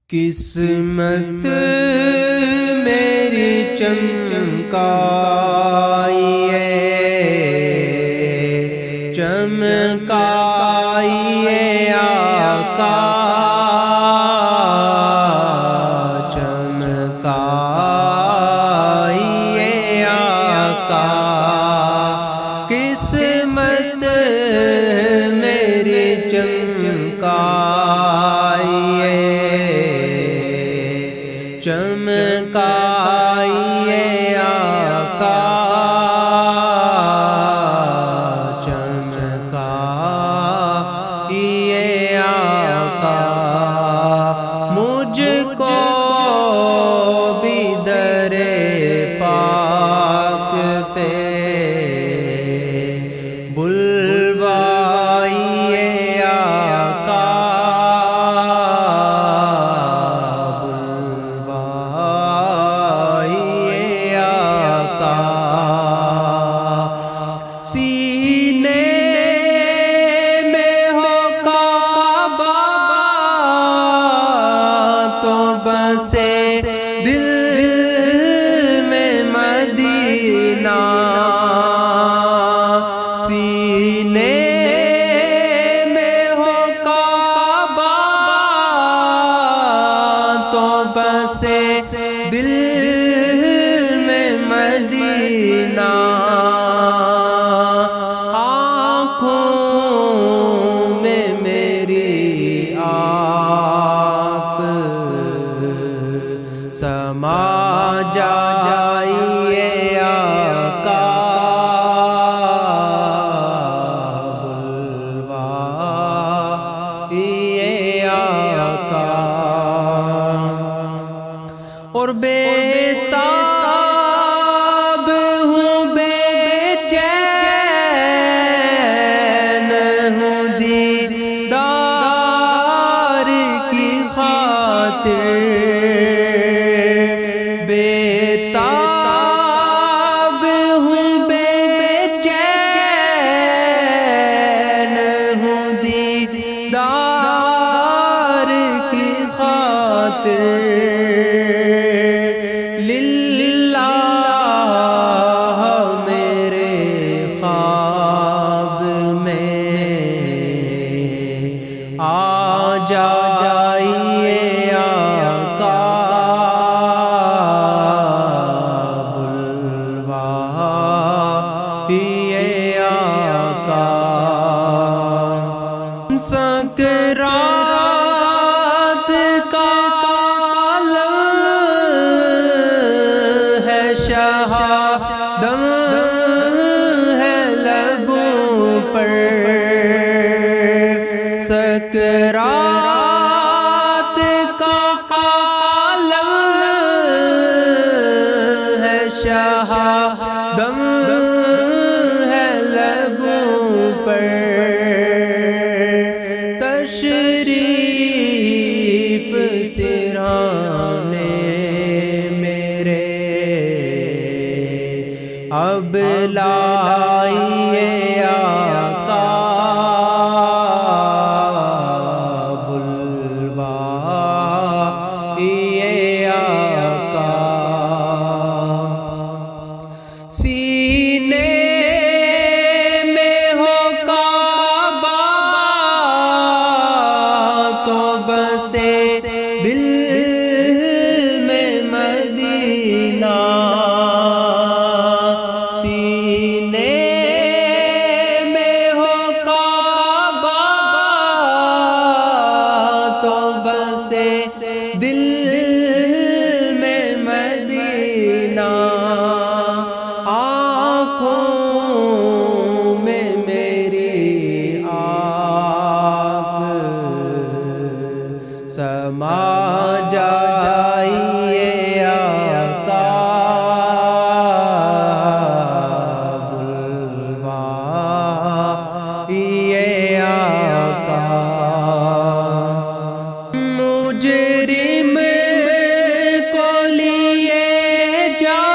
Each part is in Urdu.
قسمت میری چمکائی ہے، چمکائی ہے آقا، چمکائی ہے آقا۔ قسمت میری چمکائی ہے، چمکائی ہے آقا، چمکائی ہے آقا۔ مجھ کو بھی در پاک پہ بلوائی ہے آقا، سینے میں ہو کعبہ تو بسے دل میں مدینہ، سینے میں ہو کعبہ تو بسے دل میں مدینہ، سما جائیے آقا، بلوائیے آقا۔ اور بیتاب ہوں، بے چین ہوں دیدار کی خاطر، بیتاب ہوں، بے چین ہوں دیدار کی خاطر، للہ میرے خواب میں آ جائیے آقا، سکرات کا عالم ہے، شہادم ہے لبوں پر، سکرات کا عالم ہے، شہادم ہے لبوں پر، تشریف سرانے میرے اب لائیے آقا، بلوائیے آقا۔ سینے میں ہو کعبہ تو بسے دل میں مدینہ، سینے میں ہو کعبہ تو بسے دل میں مدینہ، آنکھوں میں میری آپ سما جائیے آقا، بلوائیے آقا۔ مجرم کو لیے جاتے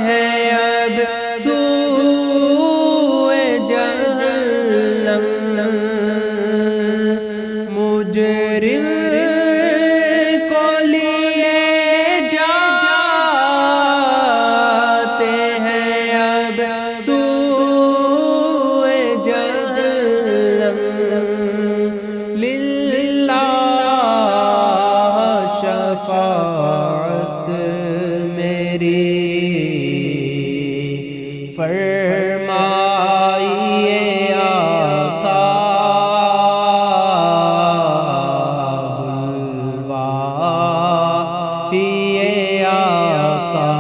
ہیں اب سوئے جہنم، مجرم کو لیے جاتے ہیں اب سوئے جہنم للہ شفاعت میری فرمائیے آقا بلوائیے آقا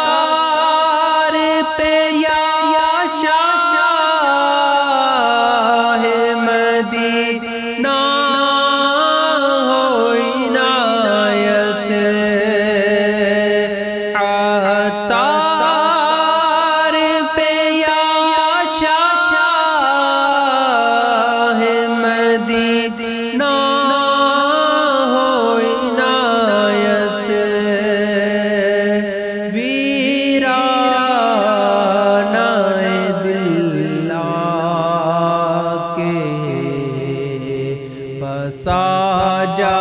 عطار پہ یا شاہ مدینہ ہو عنایت عطار پہ یا شاہ مدینہ ہو عنایت ویرانہ دل آ کے بسا جا